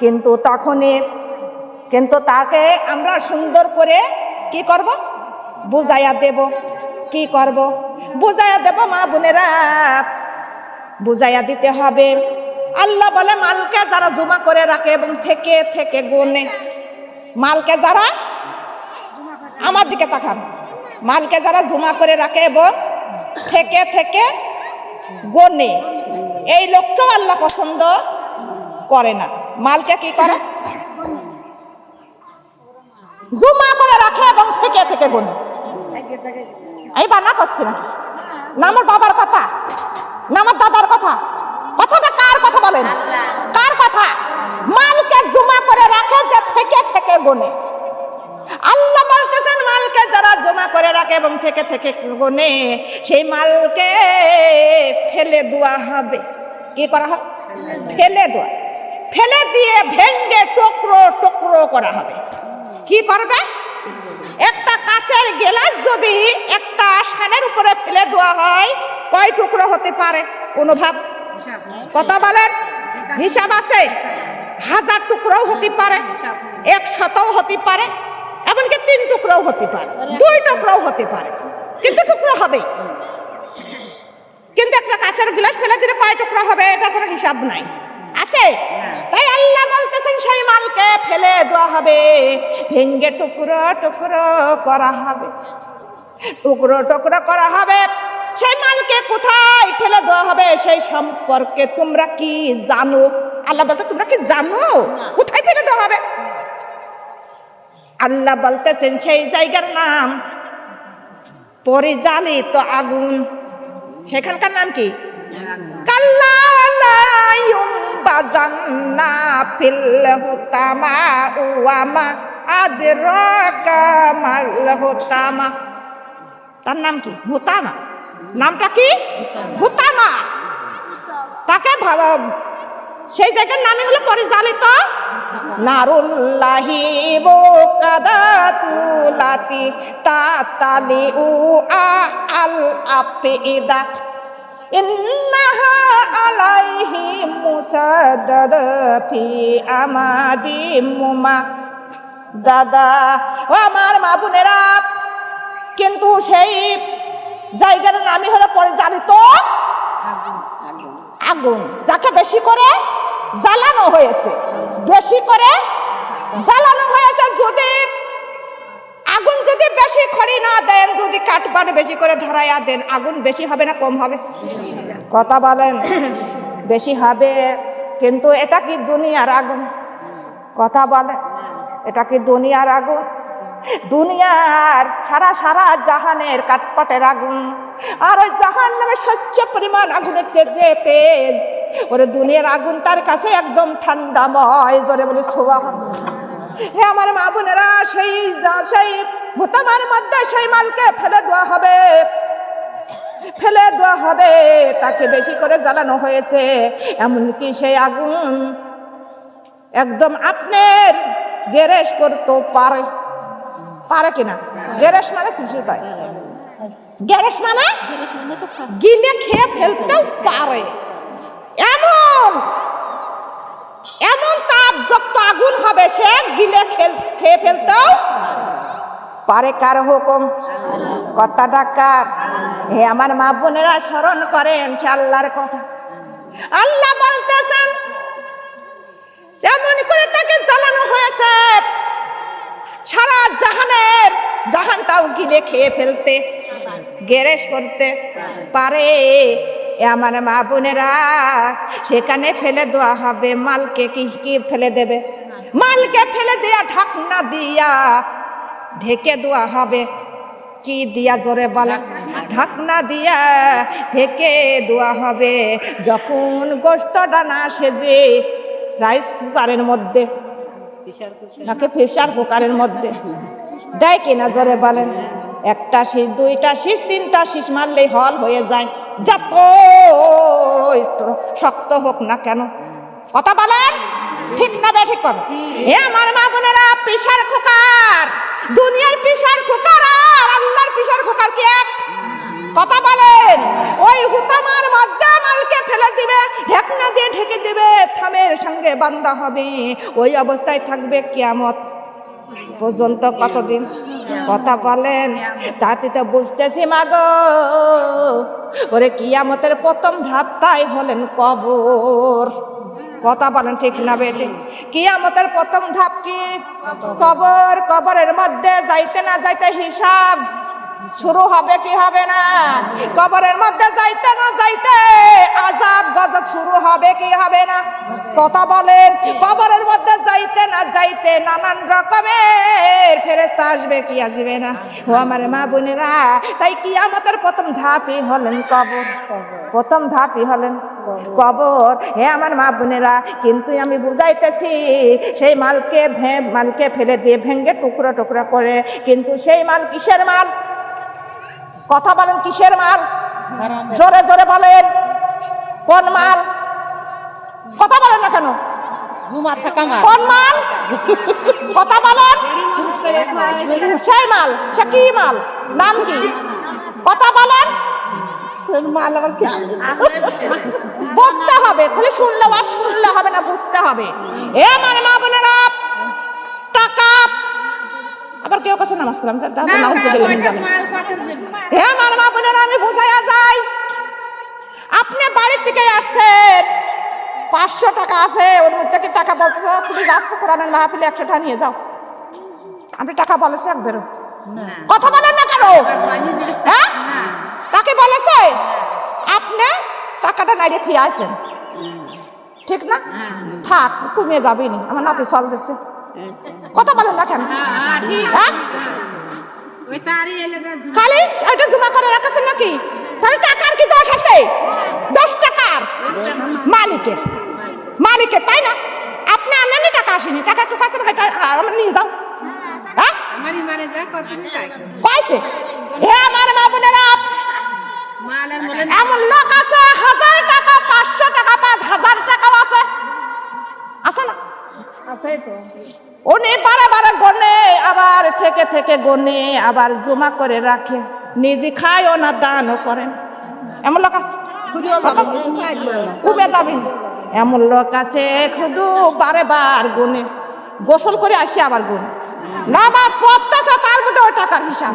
কিন্তু তাকে আমরা সুন্দর করে কি করব? বুঝাইয়া দেব। কি করব? বুঝাইয়া দেব মা বোনেরা, বুঝাইয়া দিতে হবে। আল্লাহ বলে মালকে যারা জমা করে রাখে এবং থেকে থেকে গোনে, মালকে যারা, আমার দিকে তাকান, মালকে যারা জমা করে রাখে এবং থেকে থেকে গোনে, এই লোককেও আল্লাহ পছন্দ করে না। মালকে কি করে? জমা করে রাখে এবং থেকে থেকে গোনে। এই বানা করছে নাকি? না আমার বাবার কথা, না আমার দাদার কথা, কথাটা কার কথা বলেন? কার কথা? মালকে জমা করে রাখে যে থেকে থেকে গোনে। আল্লাহ বলতেছেন মালকে যারা জমা করে রাখে এবং থেকে থেকে গোনে, সেই মালকে ফেলে দেওয়া হবে। কি করা হবে? ফেলে দেওয়া। ফেলে দিয়ে ভেঙ্গে টুকরো টুকরো করা হবে। কি করবে? একটা কাঁচের গ্লাস যদি একটা আসানের উপরে ফেলে দেওয়া হয়, কয় টুকরো হতে পারে? কোনো ভাব? কথা বলেন। হিসাব আছে? 1000 টুকরোও হতে পারে, 100ও হতে পারে, এমনকি 3 টুকরোও হতে পারে, 2 টুকরোও হতে পারে, কিন্তু টুকরো হবে। কিন্তু একটা কাঁচের গ্লাস ফেলে দিলে কয় টুকরো হবে এটা কোনো হিসাব নাই, আছে? তাই আল্লাহ বলতেছেন সেই মালকে ফেলে দেওয়া হবে, ভেঙ্গে টুকরো টুকরো করা হবে। টুকরো টুকরো করা হবে। সেই মালকে কোথায় ফেলে দেওয়া হবে সেই সম্পর্কে তোমরা কি জানো? আল্লাহ বলতে তোমরা কি জানো কোথায় ফেলে দেওয়া হবে? আল্লাহ বলতেছেন সেই জায়গার নাম পরিজ্বালিত আগুন। সেখানকার নাম কি? কাল্লা লা ইউমবাজান্না ফিল হুতামা ওয়া মা আদরাকা মাল হুতামা। তার নাম কি? হুতামা। নামটা কি? হুতামা। তাকে সেই জায়গার নামই হলো পরিজ্বালিত নারুল্লাহি মুকাদাতুলাতি তাতালিউ আল আফিদা ইন্নাহা আলাইহি মুসাদ্দাদ ফি আমাদি মুমা। দাদা ও আমার মা বোনেরা, কিন্তু সেই জায়গার নামই হলো পরিজ্বালিত আগুন, যাকে বেশি করে জ্বালানো হয়েছে। বেশি করে জ্বালানো হয়েছে। যদি আগুন যদি বেশি খড়ি না দেন, যদি কাঠবান বেশি করে ধরাইয়া দেন, আগুন বেশি হবে না কম হবে? কথা বলেন। বেশি হবে। কিন্তু এটা কি দুনিয়ার আগুন? কথা বলেন। এটা কি দুনিয়ার আগুন? দুনিয়ার সারা সারা জাহানের কাঠপাটের আগুন, আর ওই জাহান নামের সহ্য পরিমাণ আগুনের তেজ। ওরে দুনিয়ার আগুন তার কাছে একদম ঠান্ডাময়। জোরে বলি সুবহানাল্লাহ। হে আমার মা বোনেরা, সেই হুতামার মধ্যে সেই মালকে ফেলে দেওয়া হবে। ফেলে দেওয়া হবে। তাকে বেশি করে জ্বালানো হয়েছে। এমনকি সেই আগুন একদম আপনার গ্যারেজ করতেও পারে। পারে কিনা? গ্যারেজ মানে খুশি পায়। গ্যারেজ মানে গিলে খেয়ে ফেলতেও পারে। এমন তাপযুক্ত আগুন হবে, সে গিলে খেয়ে ফেলতেও পারে। কার হুকুম? কথাটা কার? হে আমার মা বোনেরা, স্মরণ করেন সে আল্লাহর কথা। আল্লাহ বলতেছেন এমন করে তাকে জ্বালানো হয়েছে, সারা জাহানটাও গিলে খেয়ে ফেলতে, গ্যারেজ করতে পারে। আমার মা বোনেরা, সেখানে ফেলে দেওয়া হবে। মালকে কি ফেলে দেবে? মালকে ফেলে দেয়া ঢাকনা দিয়া ঢেকে দেওয়া হবে। কি দিয়া? জোরে বলা। ঢাকনা দিয়া ঢেকে দেওয়া হবে। যখন গোশতটা না সেজে রাইস কুকারের মধ্যে নাকি প্রেসার কুকারের মধ্যে দেয় কিনা? জোরে বলেন। একটা শীষ, 2টা শীষ, 3টা শীষ মারলেই হল হয়ে যায়, যত শক্ত হোক না কেন। কথা বলেন, ঠিক না বে ঠিক করো? এ আমার মা বোনেরা, প্রেসার কুকার, দুনিয়ার প্রেসার কুকার আর আল্লাহর প্রেসার কুকার কি এক? কথা বলেন। ওই হুতামার মধ্যে মালকে ফেলে দিবে, ঢাকনা দিয়ে ঢেকে দিবে, থামের সঙ্গে বান্ধা হবে, ওই অবস্থায় থাকবে কিয়ামত পর্যন্ত। কতদিন? কথা বলেন। তাতে তো বুঝতেছি মাগো, ওরে কিয়ামতের প্রথম ধাপটাই হলেন কবর। কথা বলেন ঠিক না বেটি? কিয়ামতের প্রথম ধাপ কি? কবর। কবরের মধ্যে যাইতে না যাইতে হিসাব শুরু হবে কি হবে না? কবরের মধ্যে যাইতে না যাইতে আযাব গজব শুরু হবে কি হবে না? কথা বলেন। কবরের মধ্যে যাইতে না যাইতে নানান রকমের ফেরেশতা আসবে কি আসবে না? ও আমার মা বোনেরা, তাই কিয়ামতের প্রথম ধাপই হলেন কবর। প্রথম ধাপই হলেন কবর। হে আমার মা বোনেরা, কিন্তু আমি বুঝাইতেছি সেই মালকে ফেলে দিয়ে ভেঙ্গে টুকরো টুকরো করে, কিন্তু সেই মাল কিসের মাল? কথা বলেন, কিসের মাল? জোরে জোরে বলেন, কোন মাল? কথা বলেন না কেন? কোন মাল? কথা বলেন। সেই মাল, সে কি মাল? নাম কি? কথা বলেন। বুঝতে হবে, খালি শুনলে হবে না, বুঝতে হবে। এ আমার মা বোনেরা, টাকা আবার কেউ কাছে নামাজ কালাম হে আমার মা বোনেরা, আমি বুঝাইয়া যাই। আপনি বাড়ির থেকে আসছেন, 500 টাকা আছে, ওর মধ্যে কি টাকা বলতেছে তুমি যাচ্ছ কোরআনের মাহফিলে 100 টাকা নিয়ে যাও? আপনি টাকা বলেছে একবারও? কথা বলেন না কেন? হ্যাঁ, তাকে বলেছে? আপনি টাকাটা নাইড়ে খেয়ে আছেন, ঠিক না? থাক, কমিয়ে যাবেনি, আমার নাতি চল দিচ্ছে। কথা বলেন না কেন? হ্যাঁ, খালি ওইটা জমা করে রাখছেন নাকি? তাহলে টাকার কি দোষ আছে? 10 টাকার মালিকের, তাই না? আপনি আনেননি, টাকা আসেনি, টাকা তো কাছে আমরা নিয়ে যাও। হ্যাঁ, কইছে। হে আমার মা বোনেরা, এমন লোক আছে 1000 টাকা, 500 টাকা, 5000 টাকাও আছে, আছে না? উনি বারে গনে, আবার থেকে গনে, আবার জমা করে রাখে, নিজে খায়ও না, দানও করেন। এমন লোক আছে, কমে যাবেন। এমন লোক আছে শুধু বারে গুনে, গোসল করে আসে আবার গুন, নামাজ পড়তেছে, তার মধ্যে ওই টাকার হিসাব।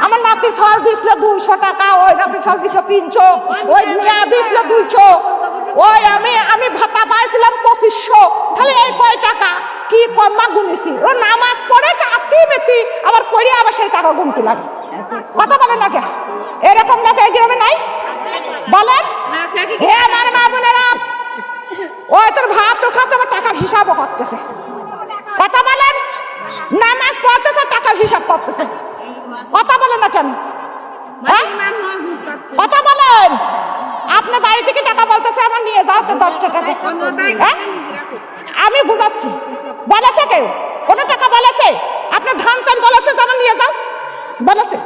আমার নাতি ছল দিছিল 200 টাকা, ওই নাতি ছল দিছিল 300, ওই মিয়া দিছিল 200, ওই আমি ভাতা পাইছিলাম 2500, তাহলে এই কয় টাকা কি কম্মা গুনেছি। ও নামাজ পড়ে চাতি মেতি আবার পড়ে আবার সেই টাকা গুনতে লাগে। কথা বলেন না কে? এরকম লোক এই গ্রামে নাই? বলেন। হে আমার মা বোনেরা, ওই তোর ভাত তো খাচ্ছে, আবার টাকার হিসাবও করতেছে। কথা বলেন। নামাজ পড়তেছে, টাকার হিসাব করতেছে। কথা বলেন না কেন? কথা বলেন। আপনার বাড়ি থেকে টাকা বলতেছে আমার নিয়ে যাও তো 10 টাকা। আমি বুঝাচ্ছি, বলেছে কেউ? কোন টাকা বলেছে? আপনার ধান চাল বলেছে যে আমার নিয়ে যাও, বলেছে?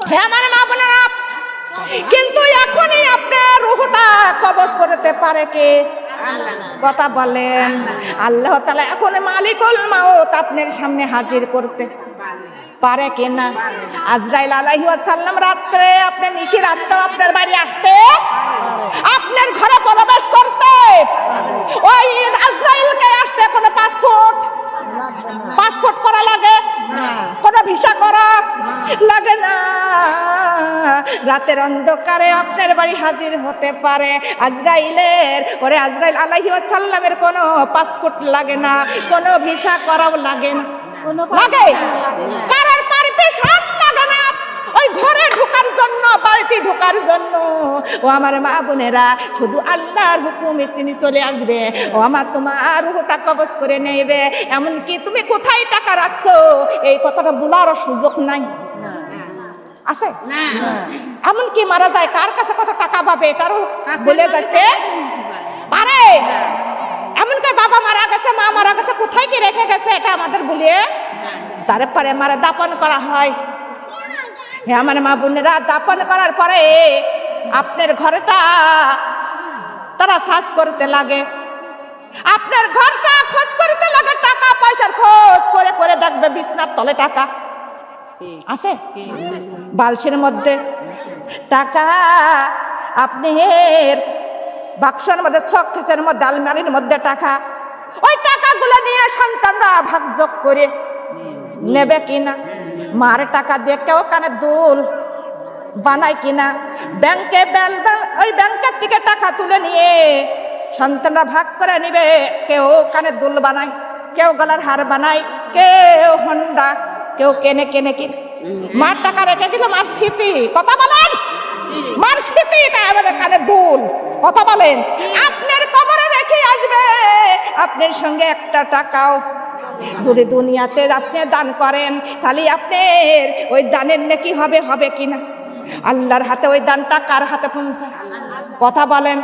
হ্যাঁ আমার মা বোনেরা, কিন্তু এখনই আপনার রুহটা কবজ করতে পারে কে? কথা বলেন। আল্লাহ তাআলা এখন মালিকুল মাউত আপনার সামনে হাজির করতে পারে কিনা? আজরাইল আলাইহিস সালাম রাত্রে, আপনার নিশি রাত্রে আপনার বাড়ি আসতে, আপনার ঘরে প্রবেশ করতে, ওই আজরাইলকে আসতে কোনো পাসপোর্ট করা লাগে? কোনো ভিসা করা লাগে না। রাতের অন্ধকারে আপনার বাড়ি হাজির হতে পারে আজরাইলের। ওরে আজরাইল আলাইহিস সালামের কোনো পাসপোর্ট লাগে না, কোনো ভিসা করাও লাগে না। লাগে? কারোর পারমিশন লাগে না। ওই ঘরে ঢোকার জন্য, বাড়িতে ঢোকার জন্য, ও আমার মা বোনেরা, শুধু আল্লাহর হুকুমে তিনি চলে আসবে। ও আমার তোমার রুহটা কবজ করে নেবে। এমনকি তুমি কোথায় টাকা রাখছো এই কথাটা বলারও সুযোগ নাই, আছে? এমনকি মারা যায়, কার কাছে কত টাকা পাবে এটারও বলে যেতে পারে। এমনকি বাবা মারা গেছে, মা মারা গেছে, কোথায় কি রেখে গেছে এটা আমাদের বলিয়ে তারপরে মারা দাপন করা হয়। হ্যাঁ আমার মা বোনেরা, দাপন করার পরে আপনার ঘরটা তারা সার্চ করতে লাগে, আপনার ঘরটা খোঁজ করতে লাগে, টাকা পয়সার খোঁজ করে দেখবে বিছনার তলে টাকা আছে, বালসের মধ্যে টাকা, আপনার বাক্সের মধ্যে শোকেসের মধ্যে আলমারির মধ্যে টাকা, ওই টাকাগুলো নিয়ে সন্তানরা ভাগযোগ করে নেবে কিনা? মার টাকা দিয়ে কেউ কানের দুল বানায় কিনা? ব্যাংকে ওই ব্যাংকের থেকে টাকা তুলে নিয়ে সন্তানরা ভাগ করে নিবে, কেউ কানের দুল বানায়, কেউ গলার হার বানায়, কেউ হন্ডা, কেউ কেনে কিনে। মার টাকা রেখে গেছে, মার স্মৃতি, কথা বলেন, মার স্মৃতি কানের দুল, কথা বলেন। আপনার কবরে রেখে আসবে, আপনার সঙ্গে একটা টাকাও যদি দুনিয়াতে আপনি দান করেন, তাহলে আপনার ওই দানের নেকি হবে কিনা? আল্লাহর হাতে ওই দানটা কার হাতে পৌঁছায়? কথা বলেন।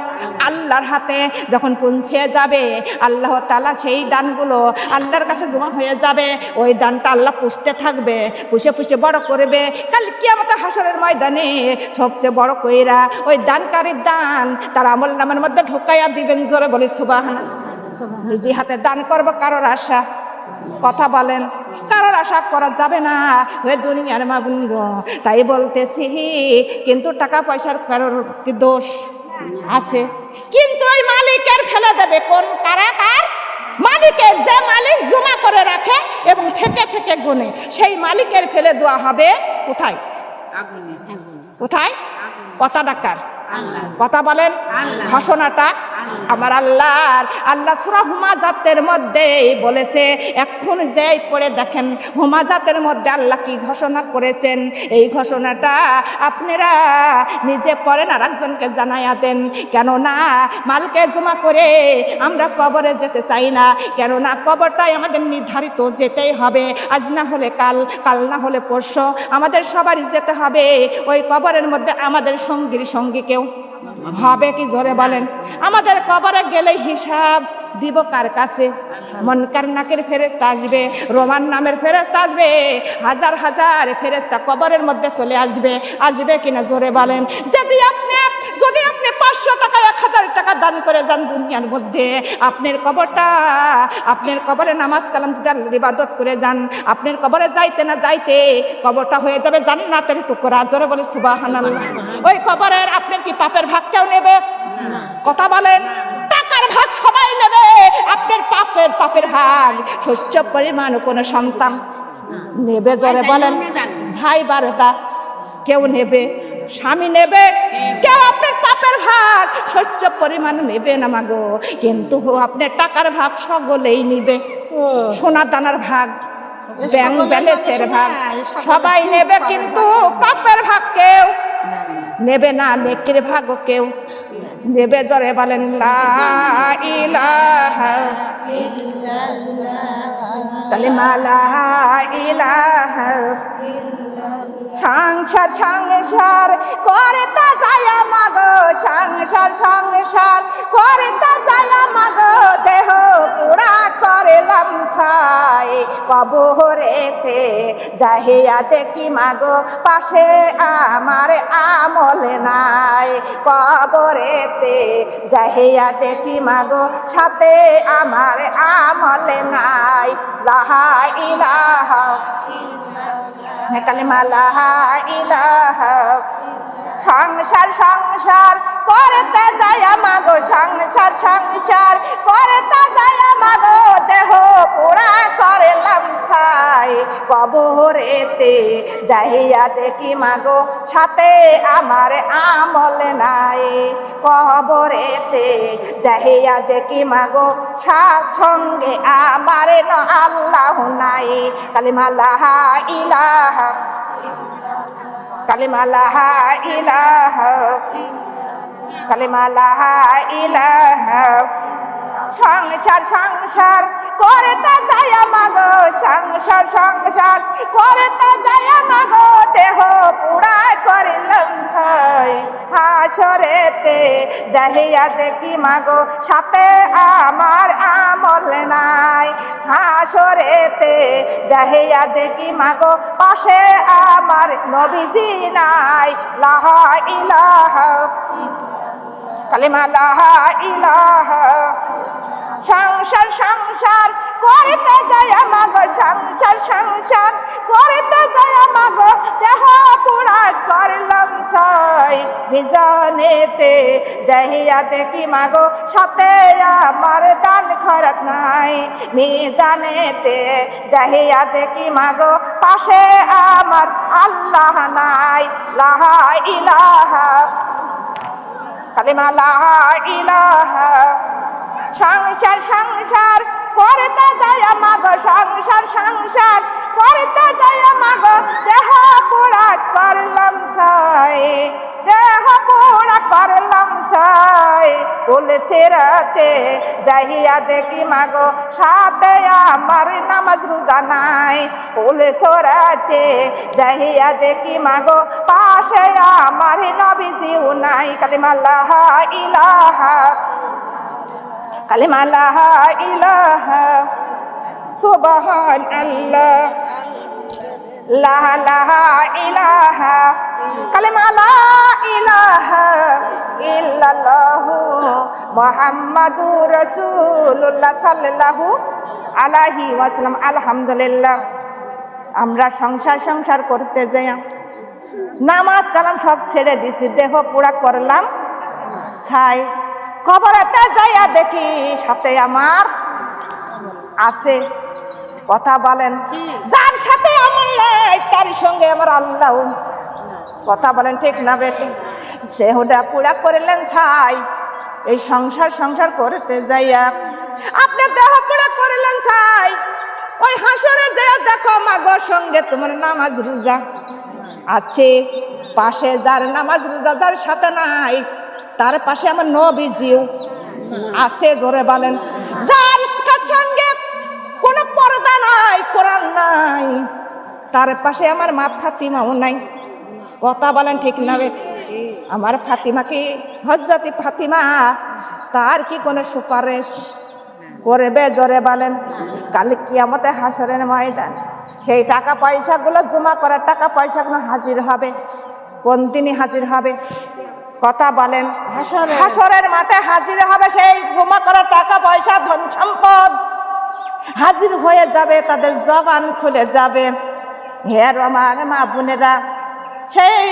আল্লাহর হাতে যখন পৌঁছে যাবে, আল্লাহ তাআলা সেই দানগুলো আল্লাহর কাছে জমা হয়ে যাবে। ওই দানটা আল্লাহ পুষতে থাকবে, পুষে বড় করবে। কাল কিয়ামতে হাসরের ময়দানে সবচেয়ে বড় কইরা ওই দানকারীর দান তার আমলনামার মধ্যে ঢুকাইয়া দিবেন। জোরে বলি সুবহানাল্লাহ। নিজে হাতে দান করবো, কারোর আশা, কথা বলেন, কারোর আশা করা যাবে না, ওই দুনিয়ার মাগুন গো। তাই বলতেছি, কিন্তু টাকা পয়সার কারোর কি দোষ আছে? কিন্তু ওই মালিকের ফেলে দেবে কোন কারাগার? মালিকের, যে মালিক জমা করে রাখে এবং থেকে গুনে, সেই মালিকের ফেলে দেওয়া হবে কোথায়? কোথায়? কথা ডাকার, কথা বলেন। ঘোষণাটা আমার আল্লাহ সূরা হুমাজাতের মধ্যে বলেছে। এখন যেই পড়ে দেখেন হুমাজাতের মধ্যে আল্লাহ কি ঘোষণা করেছেন, এই ঘোষণাটা আপনারা নিজে পড়েন আর একজনকে জানাইয়া দেন। কেননা মালকে জমা করে আমরা কবরে যেতে চাই না, কেননা কবরটাই আমাদের নির্ধারিত, যেতেই হবে। আজ না হলে কাল, কাল না হলে পরশু, আমাদের সবারই যেতে হবে। ওই কবরের মধ্যে আমাদের সঙ্গীর সঙ্গী কেউ হবে কি? জোরে বলেন। আমাদের কবরে গেলে হিসাব দিব কার কাছে? মুনকার নাকির ফেরেশতা আসবে, রোমান নামের ফেরেশতা আসবে, হাজার হাজার ফেরেশতা কবরের মধ্যে চলে আসবে কিনা? জোরে বলেন। যদি আপনি 500 টাকা 1000 টাকা দান করে যান দুনিয়ার মধ্যে, আপনার কবরে নামাজ কালাম যদি ইবাদত করে যান, আপনার কবরে যাইতে না যাইতে কবরটা হয়ে যাবে জান্নাতের টুকরা। জোরে বলে সুবহানাল্লাহ। ওই কবরের আপনার কি পাপের ভাগ কেউ নেবে? কথা বলেন। টাকার ভাগ সবাই নেবে, আপনার পাপের ভাগ শস্য পরিমাণ কোনো সন্তান নেবে? জোরে বলেন। ভাই বারদা কেউ নেবে, স্বামী নেবে, কেউ আপনার পাপের ভাগ শস্য পরিমাণ নেবে না মাগো। কিন্তু আপনার টাকার ভাগ সকলেই নিবে, সোনা দানার ভাগ, ব্যাংক ব্যালেন্সের ভাগ সবাই নেবে, কিন্তু পাপের ভাগ কেউ নেবে না, নেকির ভাগও কেউ নেবে। জোরে বলেন লা ইলাহা ইল্লাল্লাহ, কালিমা লা ইলাহা সংসার করতে যায় মাগো, সংসার করতে যায় মাগো, দেহ পুরা করলাম ছাই। কবরেতে যাহিয়া দেখি মাগো, পাশে আমার আমল নাই। কবরেতে যাহিয়া দেখি মাগো, সাথে আমার আমল নাই। লা ইলাহা কালিমা লা ইলাহা। সংসার করতে যায় মাগো, সংসার করতে যায় মাগো, দেহ পুরা করলাম ছাই। কবরেতে যাইয়া দেখি মাগো, সাথে আমার আমল নাই। কবরেতে যাইয়া দেখি মাগো, সাথ সঙ্গে আমার আল্লাহ নাই। কালিমা লা ইলাহা, কালিমা লা ইলাহা, কালিমা লা ইলাহা। সংসার করতে যায় মাগো, সংসার করতে যায় মাগো, দেহ পুরা করলাম ছাই। হাসরেতে যাহিয়া দেখি মাগো, সাথে আমার আমল নাই। হাসরেতে যাহিয়া দেখি মাগো, পাশে আমার নবীজি নাই। লা ইলাহা, কালিমা লা ইলাহা, সংসার সংসার করতে যায় মাগো, সংসার সংসার করতে যায় মাগো, দেহ পুরা করলাম ছাই। মিজানেতে যাইয়া দেখি মাগো, সাথে আমার দান খরচ নাই। মিজানেতে যাইয়া দেখি মাগো, পাশে আমার আল্লাহ নাই। লা ইলাহা, কালিমা লা ইলাহা। সংসার সংসার করতে যায় মাগো, সংসার সংসার করতে যায় মাগো, দেহ পোড়া করলাম ছাই। দেহ পোড়া করলাম ছাই। পুলিশে রাতে যাইয়া দেখি মাগো, সাথে আমার নামাজ রোজা নাই। পুলিশ রাতে যাইয়া দেখি মাগো, পাশে আমার নবীজিও নাই। কালিমা লা ইলাহা, কালিমা লা ইলাহা, সুবহানাল্লাহ, লা ইলাহা, কালিমা লা ইলাহা ইল্লাল্লাহু মুহাম্মাদুর রাসূলুল্লাহ সাল্লাল্লাহু আলাইহি ওয়াসাল্লাম। আলহামদুলিল্লাহ, আমরা সংসার সংসার করতে যাই, নামাজ কালাম সব ছেড়ে দিছি, দেহ পুরা করলাম ছাই। কবরেতে যাইয়া দেখি সাথে আমার আছে। কথা বলেন, যার সাথে আমল নাই তার সঙ্গে আমার আল্লাহ। কথা বলেন ঠিক না বেটি? সে হুডা পুরা করলেন ছাই। এই সংসার সংসার করতে যাইয়া আপনি দেহ পুরা করলেন ছাই। ওই হাসরে যাইয়া দেখো মাগোর সঙ্গে তোমার নামাজ রোজা আছে। পাশে যার নামাজ রোজা যার সাথে নাই, তার পাশে আমার নবীজিও আছে। জোরে বলেন, যার সঙ্গে কোনো পর্দা নাই, কোরআন নাই, তার পাশে আমার মা ফাতিমাও নাই। কথা বলেন ঠিক না? আমার ফাতিমা কি, হযরত ফাতিমা, তার কি কোনো সুপারিশ করবে? জোরে বলেন। কাল কিয়ামতে হাসরের ময়দান সেই টাকা পয়সাগুলো জমা করার টাকা পয়সাগুলো হাজির হবে। কোন দিনই হাজির হবে? কথা বলেন, হাসরের মাঠে হাজির হবে। সেই জমা করা টাকা পয়সা ধন সম্পদ হাজির হয়ে যাবে, তাদের জবান খুলে যাবে। হে আমার মা বোনেরা, সেই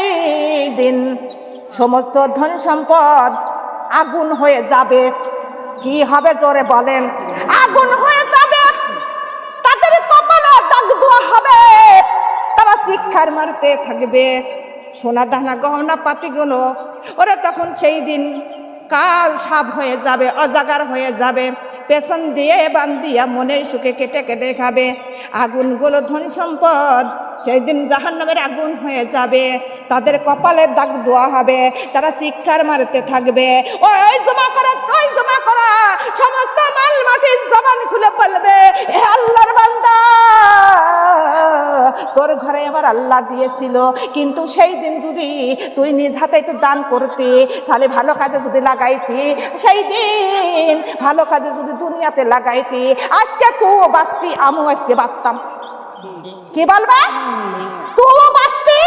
দিন সমস্ত ধন সম্পদ আগুন হয়ে যাবে। কি হবে? জোরে বলেন। আগুন হয়ে যাবে, তাদের কপালে দাগ দেওয়া হবে, তারা চিৎকার মারতে থাকবে। সোনা দানা গহনা পাতিগুলো ওরা তখন সেই দিন কাল সাপ হয়ে যাবে, অজাগার হয়ে যাবে। পেছন দিয়ে বান্দিয়া মনের সুখে কেটে কেটে খাবে। আগুনগুলো ধন সম্পদ সেই দিন জাহান্নামের আগুন হয়ে যাবে, তাদের কপালে দাগ দেওয়া হবে, তারা চিৎকার মারতে থাকবে। ওই জমা করা, ওই জমা করা সমস্ত মাল মাটির জবান খুলে বলবে, হে আল্লাহর বান্দা, তোর ঘরে আমার আল্লাহ দিয়েছিল, কিন্তু সেই দিন যদি তুই নিজ হাতে একটু দান করতি, তাহলে ভালো কাজে যদি লাগাইতি, সেই দিন ভালো কাজে যদি দুনিয়াতে লাগাইতি, আজকে তুই বাঁচতি, আমিও আজকে বাঁচতাম। কি বলবে? তুই বাঁচতি,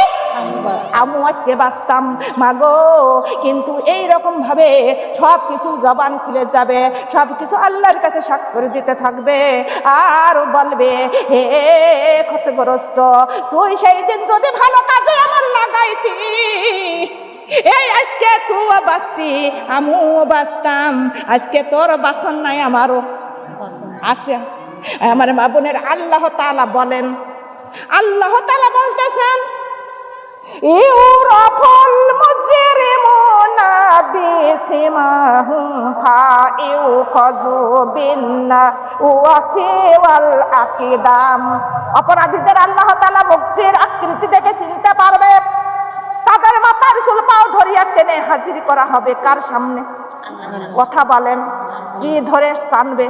আমিও আজকে বাঁচতাম। মাগো, কিন্তু এইরকম ভাবে সব কিছু জবান খুলে যাবে, সব কিছু আল্লাহর কাছে স্বাক্ষর দিতে থাকবে, আর বলবে, হে ক্ষতিগ্রস্ত, তুই সেই দিন যদি ভালো কাজে আমার লাগাইতি, এই আজকে তুই বাঁচতি, আমিও বাঁচতাম। আজকে তোর বাসন নাই, আমারও আছে। আমার মা বোনের, আল্লাহ তাআলা বলেন, আল্লাহ তাআলা বলতেছেন, ইউরাফুল মুজরিমুনা বিসিমাহুম ফাইউখাযু বিন্নাওয়াসি ওয়াল আকিদাম। অপরাধীদের আল্লাহ তাআলা মুক্তির আকৃতি দেখে চিনতে পারবে। তাদের মাথার চুল পাও ধরিয়া টেনে হাজির করা হবে কার সামনে? কথা বলেন, কি ধরে টানবে?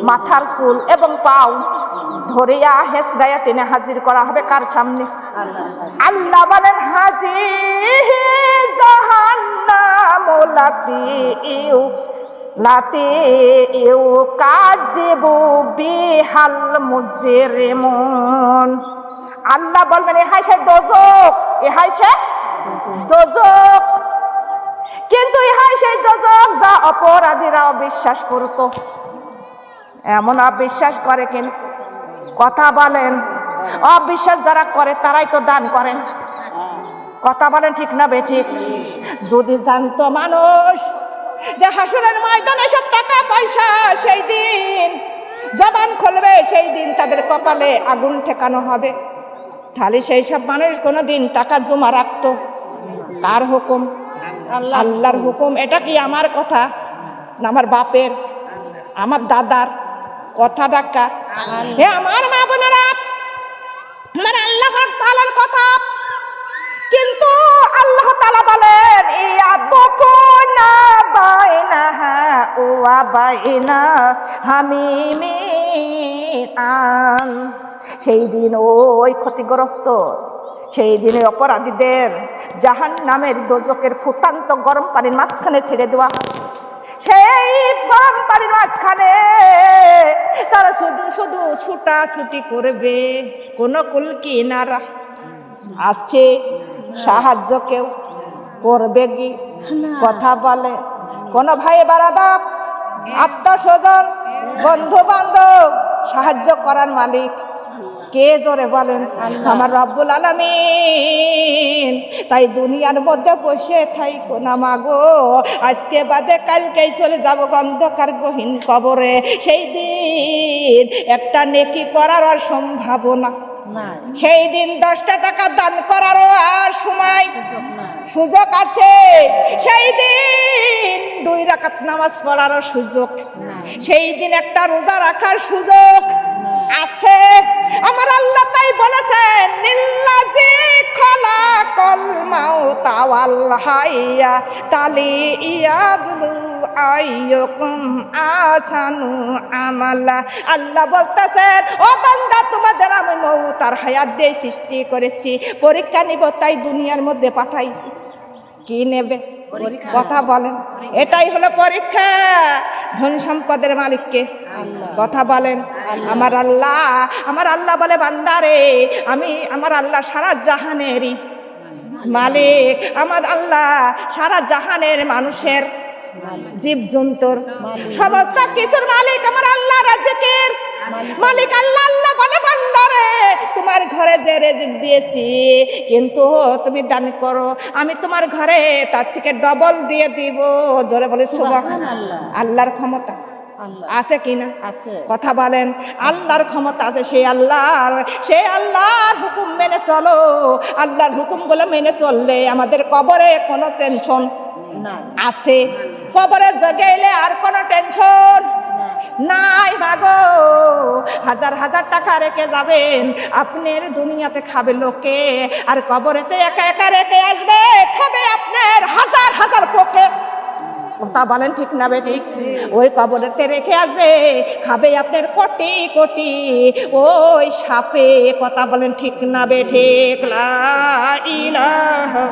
মাথার চুল এবং পাও ধরিয়া হেঁচড়াইয়া টেনে হাজির করা হবে কার সামনে? আল্লাহ বলেন, হাজির জাহান্নাম লাতি কাযিবু বিহাল মুজরিমুন। আল্লাহ বলবেন, এ হাই সে দোজক, এ হাই সে দোজক। কিন্তু ইহাই সেই দোজক যা অপরাধীরা বিশ্বাস করত। এমন অবিশ্বাস করে কেন? কথা বলেন। অবিশ্বাস যারা করে তারাই তো দান করেন। কথা বলেন ঠিক না বেঠিক? যদি জানতো মানুষ যে হাসরের ময়দানে সব টাকা পয়সা সেই দিন জবান খুলবে, সেই দিন তাদের কপালে আগুন ঠেকানো হবে, তাহলে সেই সব মানুষ কোনোদিন টাকা জমা রাখতো? কার হুকুম? আল্লাহর হুকুম। এটা কি আমার কথা না আমার বাপের, আমার দাদার কথা? ডাকা হে আমার মা বোনেরা, আমার আল্লাহর তাআলার কথা। কিন্তু আল্লাহ তাআলা বলেন ইয়াতুকুনা বাইনাহা ওয়া বাইনা হামিমিন আন। সেই দিন ওই ক্ষতিগ্রস্ত, সেই দিনে অপরাধীদের জাহান্নামের দোজকের ফুটান্ত গরম পানির মাঝখানে ছেড়ে দেওয়া হয়। সেই গরম পানির মাঝখানে তারা শুধু শুধু ছুটাছুটি করবে, কোনো কুল কিনারা আসছে সাহায্য কেউ করবে কি? কথা বলে কোন ভাই বারাদার, আত্মস্বজন, বন্ধু বান্ধব সাহায্য করার মালিক কে? জোরে বলেন। আমার রব্বুল আলামিন। তাই দুনিয়ার মধ্যে বসে থাইকো না মাগো, আজকে বাদে কালকেই চলে যাব অন্ধকার গহীন কবরে। সেই দিন একটা নেকি করার আর সম্ভাবনা, সেই দিন 10টা টাকা দান করারও আর সময় সুযোগ আছে, সেই দিন 2 রাকাত নামাজ পড়ারও সুযোগ, সেই দিন একটা রোজা রাখার সুযোগ আছে। আমার আল্লাহ তাই বলেছেন নিল্লাজি খলাকাল মাউতা ওয়াল হাইয়া তালিয়াবলু আইয়ুকুম আহসানু আমালা। আল্লাহ বলতেছেন ও বান্দা, তোমাদের আমি মউত আর হায়াত দিয়ে সৃষ্টি করেছি, পরীক্ষা নিব, তাই দুনিয়ার মধ্যে পাঠাইছি। কি নেবে? কথা বলেন। এটাই হলো পরীক্ষা। ধন সম্পদের মালিককে? কথা বলেন। আমার আল্লাহ। আমার আল্লাহ বলে বান্দারে, আমি আমার আল্লাহ সারা জাহানেরই মালিক। আমার আল্লাহ সারা জাহানের মানুষের, জীব জন্তুর, সমস্ত কিছুর মালিক আমার আল্লাহ। রাজ্যের মালিক আল্লাহ। আল্লাহ বলে বান্দারে, তোমার ঘরে যে রিজিক দিয়েছি, কিন্তু তুমি দান করো, আমি তোমার ঘরে তার থেকে ডবল দিয়ে দিব। জোরে বলে সুবহানাল্লাহ। আল্লাহর ক্ষমতা আছে কিনা? কথা বলেন। আল্লাহর ক্ষমতা আছে। সেই আল্লাহর হুকুম মেনে চলো। আল্লাহর হুকুমগুলো মেনে চললে আমাদের কবরে কোনো টেনশন আছে? কবরে গেলে আর কোনো টেনশন নাই মাগো। হাজার হাজার টাকা রেখে যাবেন, আপনার দুনিয়াতে খাবে লোকে, আর কবরেতে একা একা রেখে আসবে, খাবে আপনার হাজার হাজার পোকে। কথা বলেন ঠিক না বেঠিক? ওই কবরেতে রেখে আসবে, খাবে আপনার কোটি কোটি ওই সাপে। কথা বলেন ঠিক না বেঠিক? লা ইলাহা